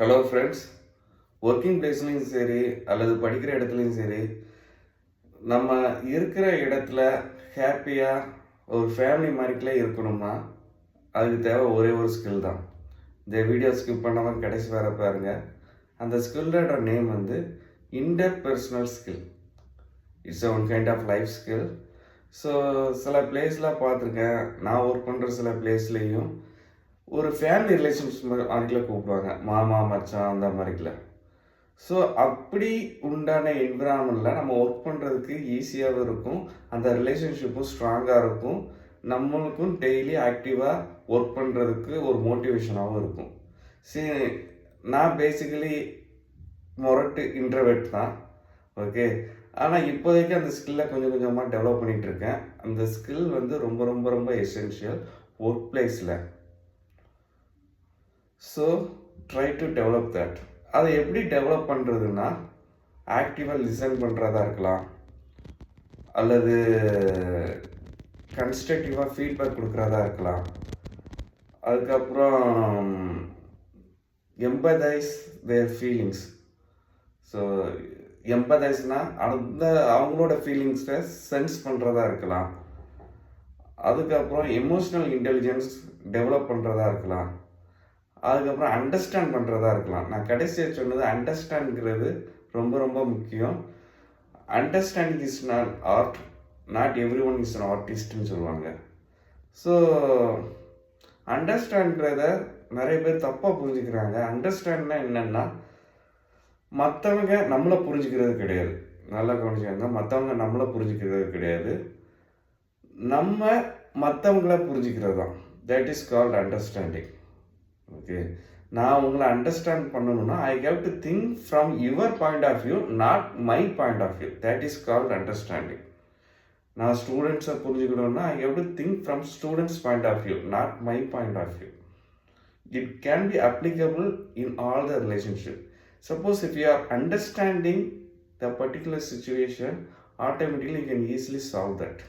Hello friends. Working பிளேஸ்லையும் சரி அல்லது படிக்கிற இடத்துலையும் சரி, நம்ம இருக்கிற இடத்துல ஹாப்பியாக ஒரு ஃபேமிலி மாதிரிக்குள்ளே இருக்கணும்னா அதுக்கு தேவை ஒரே ஒரு ஸ்கில் தான். இந்த வீடியோ ஸ்கிப் பண்ணாமல் கடைசி வர பாருங்க. அந்த ஸ்கில்லோட நேம் வந்து interpersonal skill. It's one kind of life skill. So சில பிளேஸ்லாம் பார்த்துருக்கேன். நான் ஒர்க் பண்ணுற சில பிளேஸ்லேயும் ஒரு ஃபேமிலி ரிலேஷன்ஷிப் மாதிரில கூப்பிடுவாங்க, மாமா மச்சான் அந்த மாதிரில. ஸோ அப்படி உண்டான என்விரான்மெண்ட்டில் நம்ம ஒர்க் பண்ணுறதுக்கு ஈஸியாகவும் இருக்கும், அந்த ரிலேஷன்ஷிப்பும் ஸ்ட்ராங்காக இருக்கும், நம்மளுக்கும் டெய்லி ஆக்டிவாக ஒர்க் பண்ணுறதுக்கு ஒரு மோட்டிவேஷனாகவும் இருக்கும். சரி, நான் பேசிக்கலி மொரட்டு இன்ட்ரவெட் தான். ஓகே, ஆனால் இப்போதைக்கு அந்த ஸ்கில்லை கொஞ்சம் கொஞ்சமாக டெவலப் பண்ணிகிட்ருக்கேன். அந்த ஸ்கில் வந்து ரொம்ப ரொம்ப ரொம்ப எசென்ஷியல் ஒர்க் பிளேஸில். So try to develop that. அதை எப்படி டெவலப் பண்ணுறதுன்னா, ஆக்டிவாக லிசன் பண்ணுறதா இருக்கலாம், அல்லது கன்ஸ்ட்ரக்டிவாக ஃபீட்பேக் கொடுக்குறதா இருக்கலாம். அதுக்கப்புறம் எம்பதைஸ் தேர் ஃபீலிங்ஸ். ஸோ எம்பதைஸ்னால் அந்த அவங்களோட ஃபீலிங்ஸை சென்ஸ் பண்ணுறதா இருக்கலாம். அதுக்கப்புறம் எமோஷ்னல் இன்டெலிஜென்ஸ் டெவலப் பண்ணுறதா இருக்கலாம். அதுக்கப்புறம் அண்டர்ஸ்டாண்ட் பண்ணுறதா இருக்கலாம். நான் கடைசியாக சொன்னது அண்டர்ஸ்டாண்ட்ங்கிறது ரொம்ப ரொம்ப முக்கியம். Understanding is not art, not everyone is an ஆர்டிஸ்ட்னு சொல்லுவாங்க. ஸோ அண்டர்ஸ்டாண்ட்கிறத நிறைய பேர் தப்பாக புரிஞ்சுக்கிறாங்க. அண்டர்ஸ்டாண்ட்னா என்னென்னா, மற்றவங்க நம்மளை புரிஞ்சுக்கிறது கிடையாது. நல்லா கவனிச்சுக்கோங்க, மற்றவங்க நம்மளை புரிஞ்சுக்கிறது கிடையாது, நம்ம மற்றவங்கள புரிஞ்சுக்கிறது தான். That is called understanding. Okay, நான் உங்களை அண்டர்ஸ்டாண்ட் பண்ணணும்னா I have to think from your point of view, not my point of view. That is called understanding. நான் ஸ்டூடெண்ட்ஸை புரிஞ்சுக்கணும்னா I have to think from students point of view, not my point of view. It can be applicable in all the relationship. Suppose if you are understanding the particular situation, automatically you can easily solve that.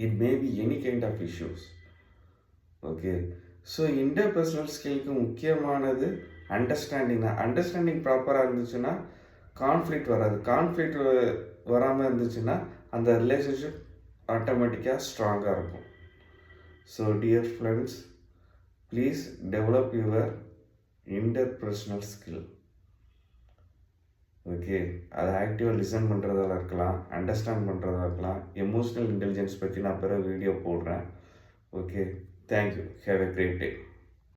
It may be any kind of issues. Okay, so interpersonal ஸ்கில்க்கு முக்கியமானது understanding தான். Understanding ப்ராப்பராக இருந்துச்சுன்னா conflict வராது. Conflict வராமல் இருந்துச்சுன்னா அந்த relationship ஆட்டோமேட்டிக்காக ஸ்ட்ராங்காக இருக்கும். So dear friends, please develop your interpersonal skill. Okay, அதை ஆக்டிவாக லிசன் பண்ணுறதா இருக்கலாம், அண்டர்ஸ்டாண்ட் பண்ணுறதா இருக்கலாம். எமோஷ்னல் இன்டெலிஜென்ஸ் பற்றி நான் பிறகு வீடியோ போடுறேன். Okay, thank you. Have a great day.